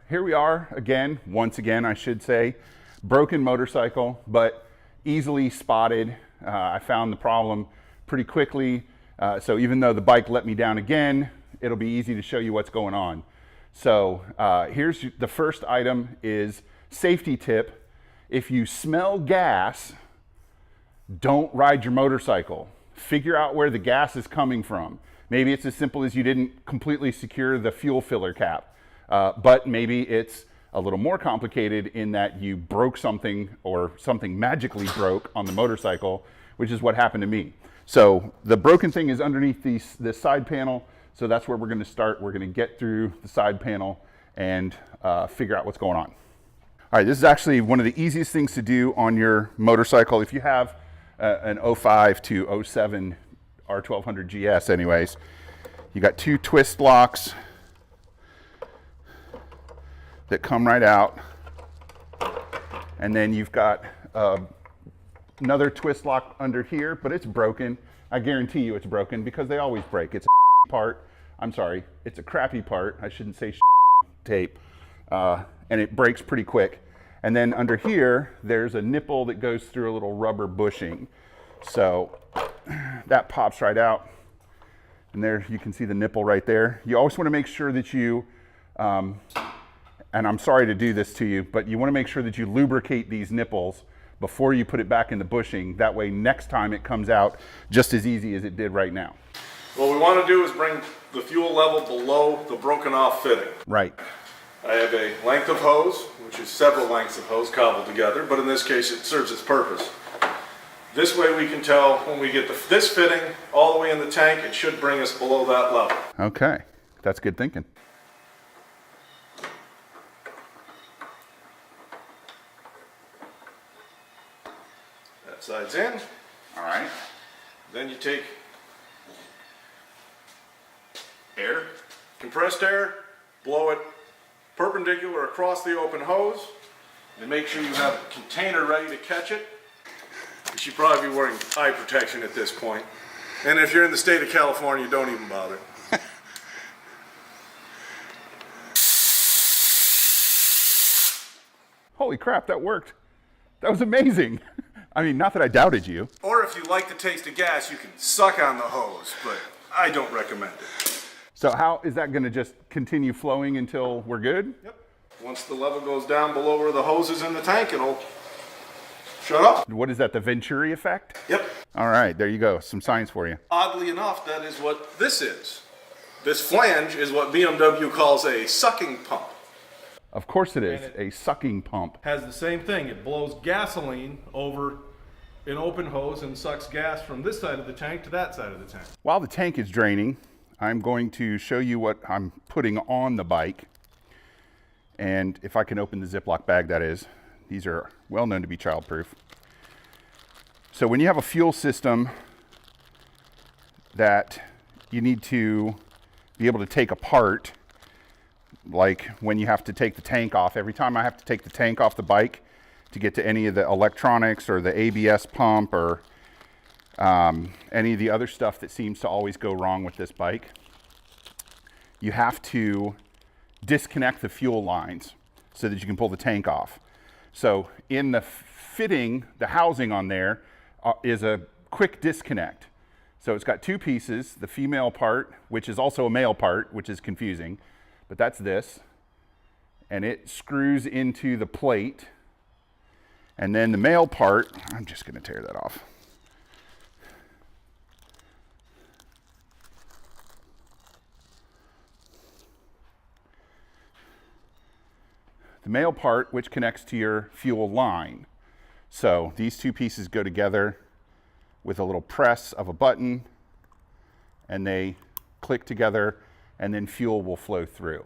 here we are again, once again, I should say, broken motorcycle, but easily spotted. I found the problem pretty quickly. So even though the bike let me down again, it'll be easy to show you what's going on. So here's the first item is safety tip. If you smell gas, don't ride your motorcycle. Figure out where the gas is coming from. Maybe it's as simple as you didn't completely secure the fuel filler cap, but maybe it's a little more complicated in that you broke something or something magically broke on the motorcycle, which is what happened to me. So the broken thing is underneath this side panel, so that's where we're going to start. We're going to get through the side panel and figure out what's going on. All right, this is actually one of the easiest things to do on your motorcycle. If you have an 05 to 07 R1200 GS anyways, you got two twist locks that come right out, and then you've got another twist lock under here, but it's broken. I guarantee you it's broken because they always break. It's a part. I'm sorry, it's a crappy part. I shouldn't say tape. And it breaks pretty quick. And then under here, there's a nipple that goes through a little rubber bushing. So that pops right out. And there you can see the nipple right there. You always want to make sure that you, and I'm sorry to do this to you, but you want to make sure that you lubricate these nipples before you put it back in the bushing. That way next time it comes out just as easy as it did right now. What we want to do is bring the fuel level below the broken off fitting. Right. I have a length of hose, which is several lengths of hose cobbled together, but in this case it serves its purpose. This way we can tell when we get this fitting all the way in the tank, it should bring us below that level. Okay, that's good thinking. That side's in. All right. Then you take air, compressed air, blow it perpendicular across the open hose, and make sure you have a container ready to catch it. You should probably be wearing eye protection at this point. And if you're in the state of California, don't even bother. Holy crap, that worked. That was amazing. I mean, not that I doubted you. Or if you like the taste of gas, you can suck on the hose, but I don't recommend it. So how is that going to just continue flowing until we're good? Yep. Once the level goes down below where the hose is in the tank, it'll shut off. What is that, the Venturi effect? Yep. All right, there you go. Some science for you. Oddly enough, that is what this is. This flange is what BMW calls a sucking pump. Of course it is, a sucking pump. Has the same thing. It blows gasoline over an open hose and sucks gas from this side of the tank to that side of the tank. While the tank is draining, I'm going to show you what I'm putting on the bike. And if I can open the Ziploc bag, that is. These are well known to be childproof. So when you have a fuel system that you need to be able to take apart, like when you have to take the tank off, every time I have to take the tank off the bike to get to any of the electronics or the ABS pump or any of the other stuff that seems to always go wrong with this bike, you have to disconnect the fuel lines so that you can pull the tank off. So in the fitting, the housing on there is a quick disconnect. So it's got two pieces, the female part, which is also a male part, which is confusing, but that's this. And it screws into the plate. And then the male part, I'm just going to tear that off. The male part, which connects to your fuel line. So these two pieces go together with a little press of a button, and they click together, and then fuel will flow through.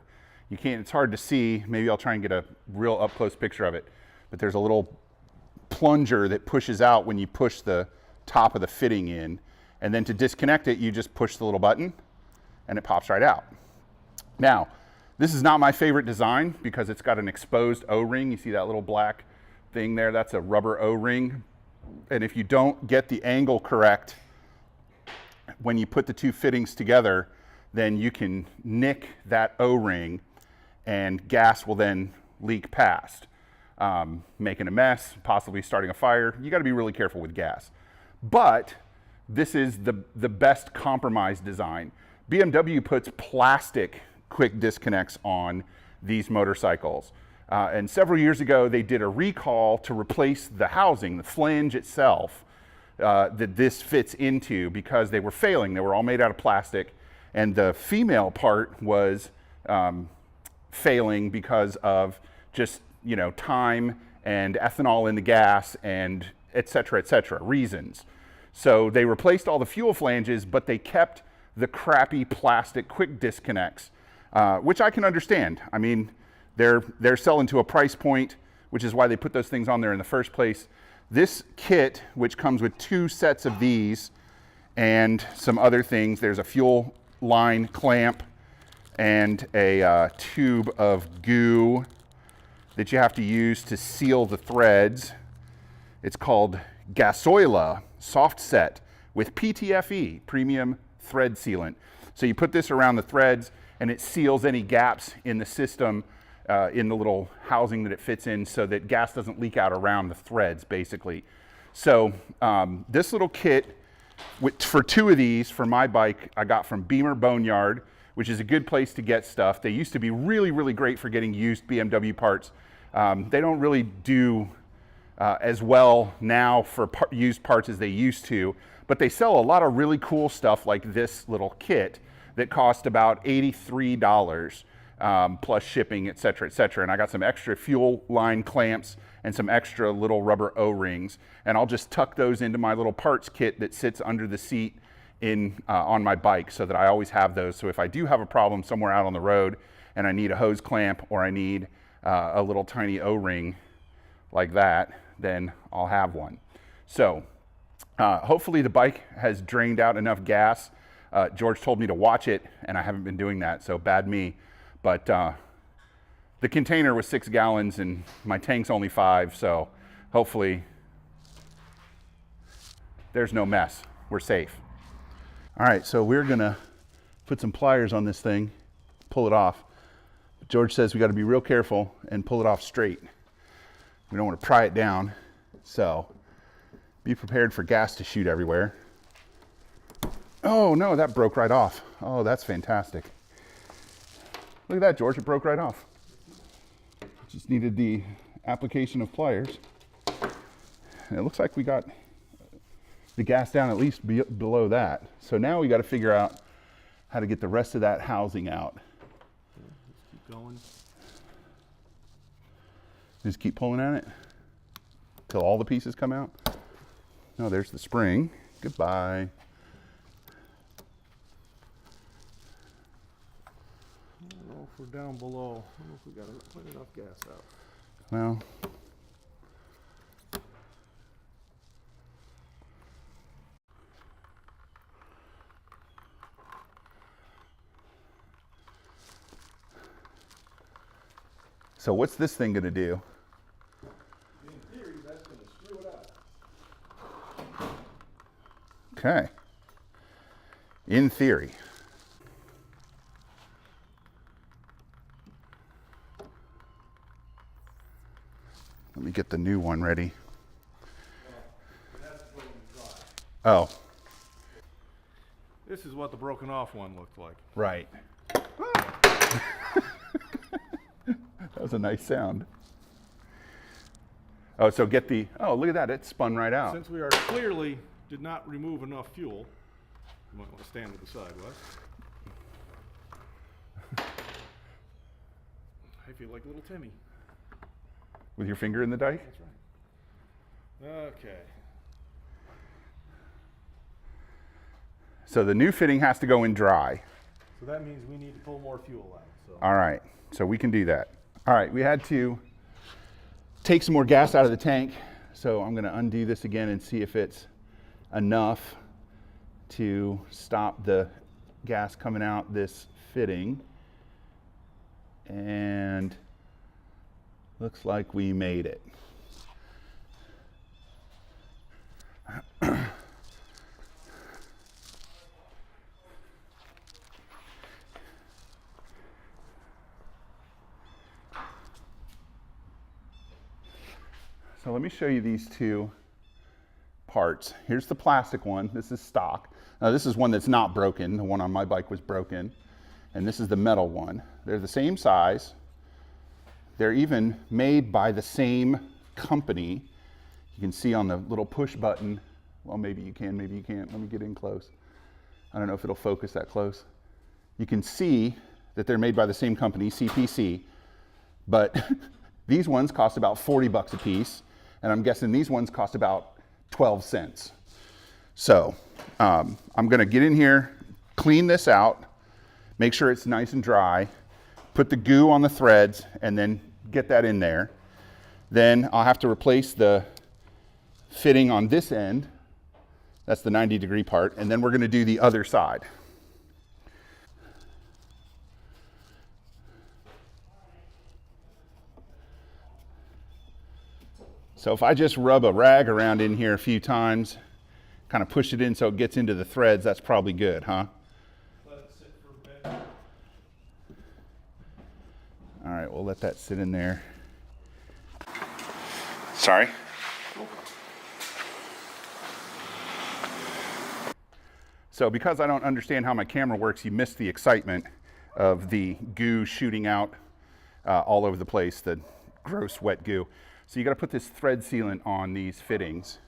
You can't, it's hard to see. Maybe I'll try and get a real up close picture of it, but there's a little plunger that pushes out when you push the top of the fitting in, and then to disconnect it, you just push the little button and it pops right out. Now, this is not my favorite design because it's got an exposed O-ring. You see that little black thing there? That's a rubber O-ring. And if you don't get the angle correct when you put the two fittings together, then you can nick that O-ring and gas will then leak past, making a mess, possibly starting a fire. You got to be really careful with gas. But this is the best compromise design. BMW puts plastic quick disconnects on these motorcycles. And several years ago, they did a recall to replace the housing, the flange itself, that this fits into, because they were failing. They were all made out of plastic, and the female part was failing because of just, you know, time and ethanol in the gas and et cetera, reasons. So they replaced all the fuel flanges, but they kept the crappy plastic quick disconnects, which I can understand. I mean, they're selling to a price point, which is why they put those things on there in the first place. This kit, which comes with 2 sets of these and some other things, there's a fuel line clamp and a tube of goo that you have to use to seal the threads. It's called Gasoila Soft Set with PTFE, Premium Thread Sealant. So you put this around the threads and it seals any gaps in the system, in the little housing that it fits in, so that gas doesn't leak out around the threads, basically. So this little kit, for 2 of these for my bike, I got from Beamer Boneyard, which is a good place to get stuff. They used to be really, really great for getting used BMW parts. They don't really do as well now for used parts as they used to, but they sell a lot of really cool stuff like this little kit that cost about $83 plus shipping, et cetera, and I got some extra fuel line clamps and some extra little rubber O-rings, and I'll just tuck those into my little parts kit that sits under the seat on my bike, so that I always have those. So if I do have a problem somewhere out on the road and I need a hose clamp or I need a little tiny O-ring like that, then I'll have one. So hopefully the bike has drained out enough gas. George told me to watch it, and I haven't been doing that, so bad me. But the container was 6 gallons and my tank's only 5, so hopefully there's no mess. We're safe. All right, so we're gonna put some pliers on this thing, pull it off. George says we gotta be real careful and pull it off straight. We don't want to pry it down, so be prepared for gas to shoot everywhere. Oh no, that broke right off. Oh, that's fantastic. Look at that, George, it broke right off. Just needed the application of pliers. And it looks like we got the gas down at least below that. So now we got to figure out how to get the rest of that housing out. Just keep going. Just keep pulling at it till all the pieces come out. No, there's the spring. Goodbye. I don't know if we're down below. I don't know if we got quite enough gas out. Well, so what's this thing going to do? In theory, that's going to screw it up. Okay. In theory. Let me get the new one ready. Oh. This is what the broken off one looked like. Right. That was a nice sound. Oh, so get the, oh, look at that, it spun right out. Since we are clearly did not remove enough fuel, you might want to stand to the side, Wes. I feel like little Timmy. With your finger in the dike? That's right. Okay. So the new fitting has to go in dry. So that means we need to pull more fuel out. So. All right, so we can do that. All right, we had to take some more gas out of the tank. So I'm gonna undo this again and see if it's enough to stop the gas coming out this fitting. And looks like we made it. So let me show you these two parts. Here's the plastic one. This is stock. Now this is one that's not broken. The one on my bike was broken. And this is the metal one. They're the same size. They're even made by the same company. You can see on the little push button, well, maybe you can, maybe you can't. Let me get in close. I don't know if it'll focus that close. You can see that they're made by the same company, CPC, but these ones cost about 40 bucks a piece, and I'm guessing these ones cost about 12 cents. So I'm gonna get in here, clean this out, make sure it's nice and dry, put the goo on the threads, and then get that in there. Then I'll have to replace the fitting on this end. That's the 90-degree part, and then we're gonna do the other side. So if I just rub a rag around in here a few times, kind of push it in so it gets into the threads, that's probably good, huh? Let it sit for a bit. All right, we'll let that sit in there. Sorry. So because I don't understand how my camera works, you missed the excitement of the goo shooting out all over the place, the gross wet goo. So you got to put this thread sealant on these fittings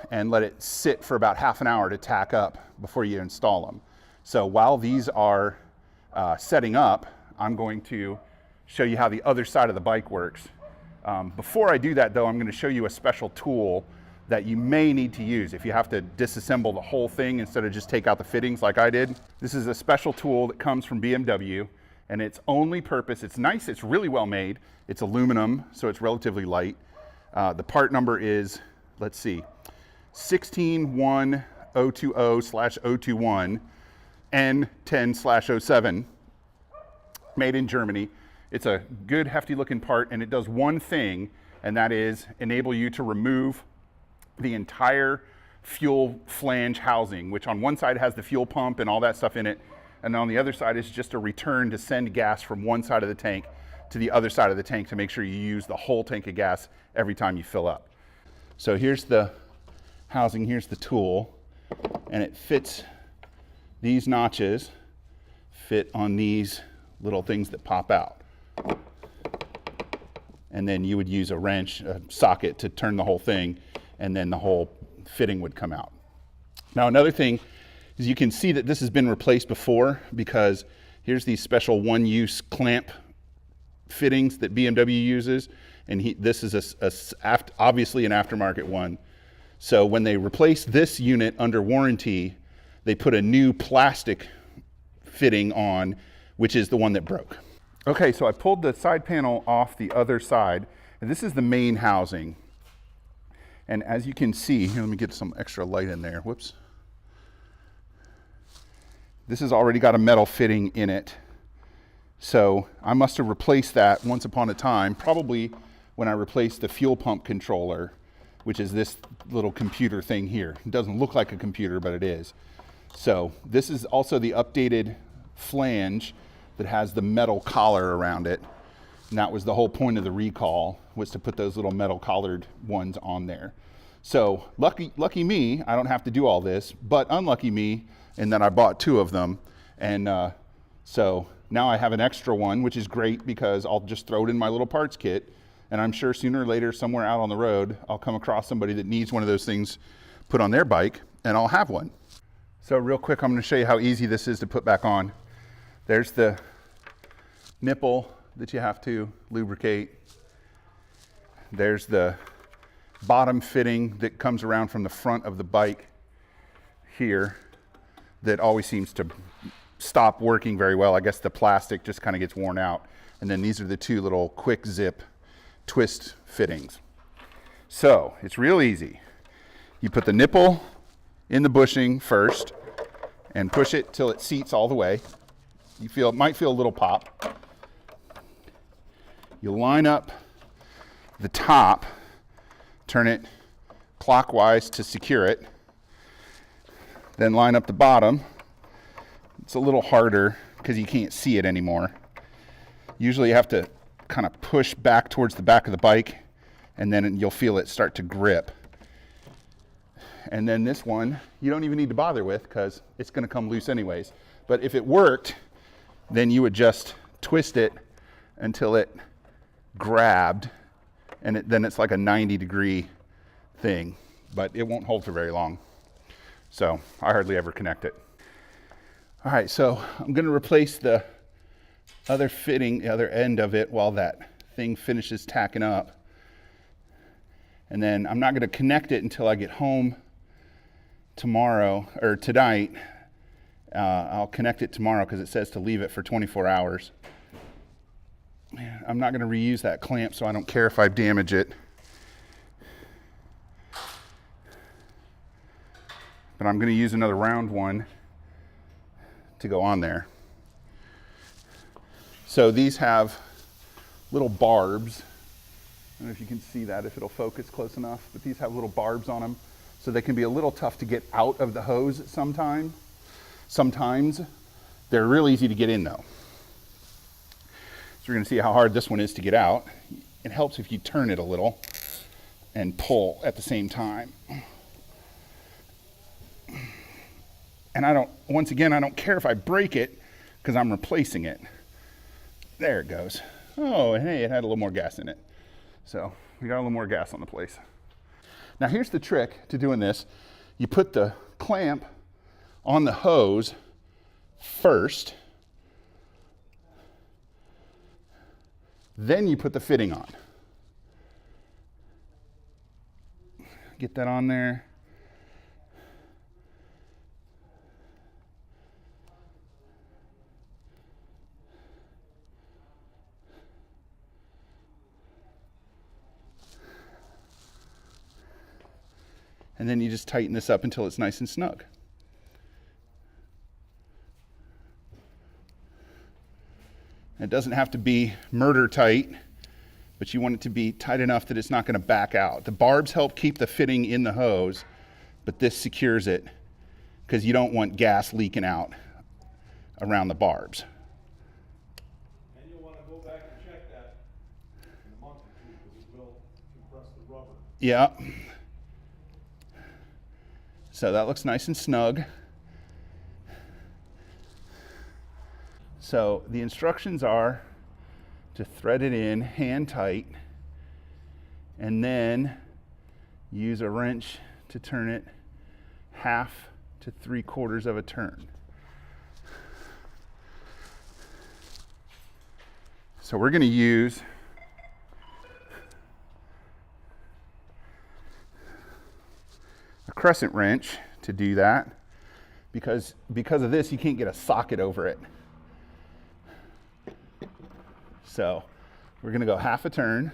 and let it sit for about half an hour to tack up before you install them. So while these are setting up, I'm going to show you how the other side of the bike works. Before I do that though, I'm going to show you a special tool that you may need to use if you have to disassemble the whole thing instead of just take out the fittings like I did. This is a special tool that comes from BMW, and its only purpose, it's nice, it's really well made. It's aluminum, so it's relatively light. The part number is, let's see, 16120/021 N10/07, made in Germany. It's a good hefty looking part, and it does one thing, and that is enable you to remove the entire fuel flange housing, which on one side has the fuel pump and all that stuff in it, and on the other side is just a return to send gas from one side of the tank to the other side of the tank to make sure you use the whole tank of gas every time you fill up. So here's the housing, here's the tool, and it fits, these notches fit on these little things that pop out. And then you would use a wrench, a socket to turn the whole thing, and then the whole fitting would come out. Now another thing is you can see that this has been replaced before, because here's these special one-use clamp fittings that BMW uses, and this is obviously an aftermarket one. So when they replaced this unit under warranty, they put a new plastic fitting on, which is the one that broke. Okay, so I pulled the side panel off the other side, and this is the main housing. And as you can see, here, let me get some extra light in there, whoops. This has already got a metal fitting in it. So I must have replaced that once upon a time, probably when I replaced the fuel pump controller, which is this little computer thing here. It doesn't look like a computer, but it is. So this is also the updated flange that has the metal collar around it. And that was the whole point of the recall, was to put those little metal collared ones on there. So lucky me, I don't have to do all this, but unlucky me in that I bought two of them. And so now I have an extra one, which is great because I'll just throw it in my little parts kit. And I'm sure sooner or later, somewhere out on the road, I'll come across somebody that needs one of those things put on their bike, and I'll have one. So real quick, I'm gonna show you how easy this is to put back on. There's the nipple that you have to lubricate. There's the bottom fitting that comes around from the front of the bike here that always seems to stop working very well. I guess the plastic just kind of gets worn out. And then these are the two little quick zip twist fittings. So it's real easy. You put the nipple in the bushing first and push it till it seats all the way. You might feel a little pop. You line up the top, turn it clockwise to secure it, then line up the bottom. It's a little harder because you can't see it anymore. Usually you have to kind of push back towards the back of the bike and then you'll feel it start to grip. And then this one, you don't even need to bother with because it's going to come loose anyways. But if it worked, then you would just twist it until it grabbed, and then it's like a 90-degree thing, but it won't hold for very long. So I hardly ever connect it. All right, so I'm going to replace the other fitting, the other end of it while that thing finishes tacking up. And then I'm not going to connect it until I get home tomorrow, or tonight. I'll connect it tomorrow because it says to leave it for 24 hours. I'm not going to reuse that clamp, so I don't care if I damage it. But I'm going to use another round one to go on there. So these have little barbs. I don't know if you can see that, if it'll focus close enough, but these have little barbs on them, so they can be a little tough to get out of the hose sometimes. They're real easy to get in though. So we're going to see how hard this one is to get out. It helps if you turn it a little and pull at the same time. And once again, I don't care if I break it because I'm replacing it. There it goes. Oh, and hey, it had a little more gas in it. So we got a little more gas on the place. Now here's the trick to doing this. You put the clamp on the hose first, then you put the fitting on. Get that on there. And then you just tighten this up until it's nice and snug. It doesn't have to be murder tight, but you want it to be tight enough that it's not going to back out. The barbs help keep the fitting in the hose, but this secures it because you don't want gas leaking out around the barbs. And you'll want to go back and check that in a month or two because it will compress the rubber. Yeah. So that looks nice and snug. So the instructions are to thread it in hand tight and then use a wrench to turn it 1/2 to 3/4 of a turn. So we're going to use a crescent wrench to do that because of this you can't get a socket over it. So we're going to go 1/2 a turn.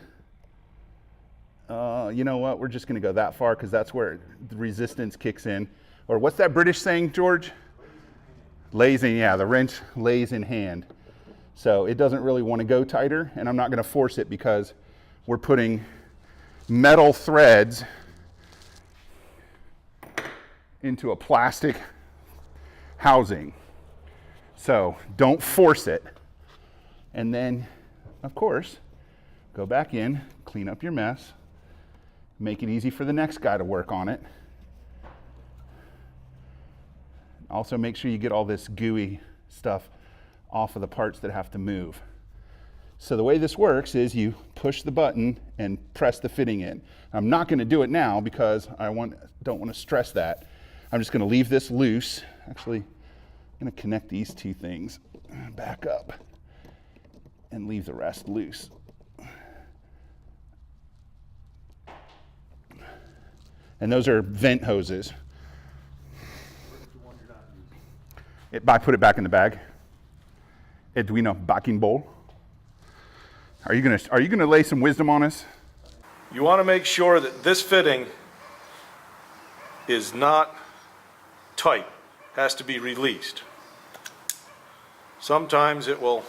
You know what? We're just going to go that far because that's where the resistance kicks in. Or what's that British saying, George? Lays in, yeah, the wrench lays in hand. So it doesn't really want to go tighter, and I'm not going to force it because we're putting metal threads into a plastic housing. So don't force it. And then, of course, go back in, clean up your mess, make it easy for the next guy to work on it. Also make sure you get all this gooey stuff off of the parts that have to move. So the way this works is you push the button and press the fitting in. I'm not going to do it now because I don't want to stress that. I'm just going to leave this loose. Actually, I'm going to connect these two things back up and leave the rest loose. And those are vent hoses. I put it back in the bag. Do we know backing bowl? Are you gonna lay some wisdom on us? You want to make sure that this fitting is not tight, has to be released. Sometimes it will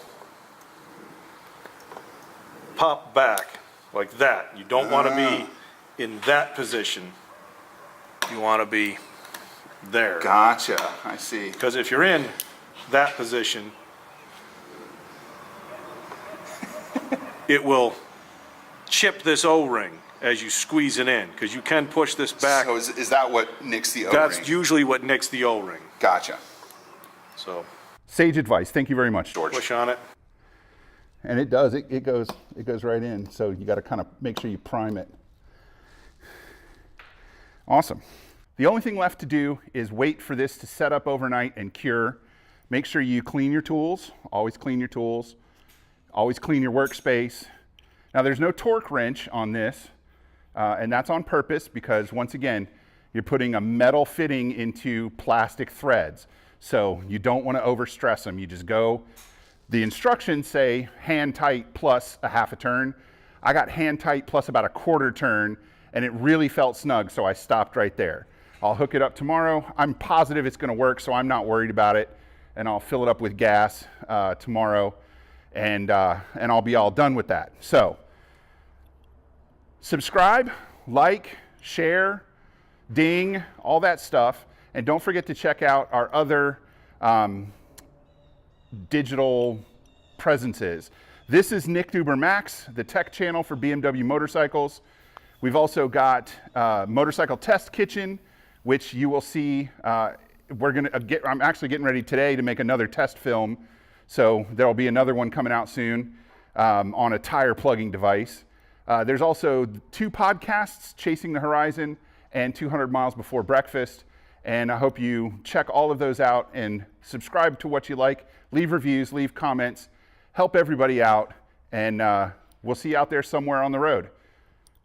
pop back like that. You don't want to be in that position. You want to be there. Gotcha, I see. Because if you're in that position, it will chip this O-ring as you squeeze it in, because you can push this back. So is that what nicks the O-ring? That's usually what nicks the O-ring. Gotcha. So Sage advice. Thank you very much, George. push on it. And it does. It goes right in. So you got to kind of make sure you prime it. Awesome. The only thing left to do is wait for this to set up overnight and cure. Make sure you clean your tools. Always clean your tools. Always clean your workspace. Now there's no torque wrench on this. And that's on purpose because, once again, you're putting a metal fitting into plastic threads. So you don't want to overstress them. You just go, the instructions say hand tight plus a half a turn. I got hand tight plus about a quarter turn, and it really felt snug, so I stopped right there. I'll hook it up tomorrow. I'm positive it's going to work, so I'm not worried about it. And I'll fill it up with gas tomorrow, and I'll be all done with that. So subscribe, like, share, ding, all that stuff. And don't forget to check out our other digital presences. This is Nick Duber Max, the tech channel for BMW motorcycles. We've also got Motorcycle Test Kitchen, which you will see. I'm actually getting ready today to make another test film. So there'll be another one coming out soon on a tire plugging device. There's also 2 podcasts, Chasing the Horizon and 200 Miles Before Breakfast. And I hope you check all of those out and subscribe to what you like. Leave reviews, leave comments, help everybody out. And we'll see you out there somewhere on the road.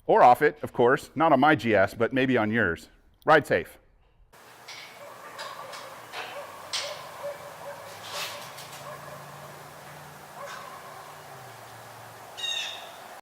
Or off it, of course. Not on my GS, but maybe on yours. Ride safe.